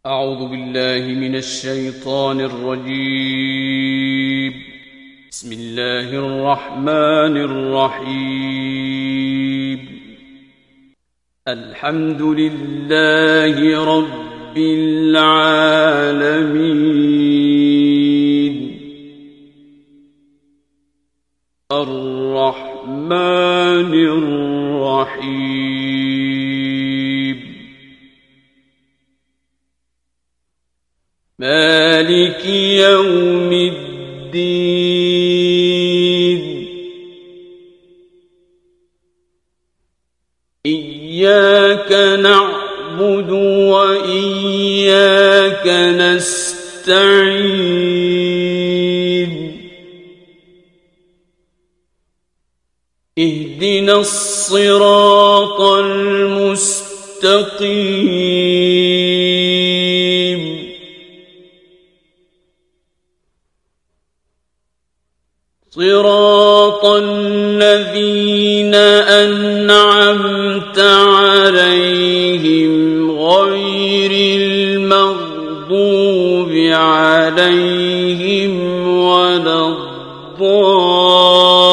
أعوذ بالله من الشيطان الرجيم. بسم الله الرحمن الرحيم. الحمد لله رب العالمين الرحمن الرحيم مالك يوم الدين إياك نعبد وإياك نستعين اهدنا الصراط المستقيم صراط الذين أنعمت عليهم غير المغضوب عليهم ولا الضالين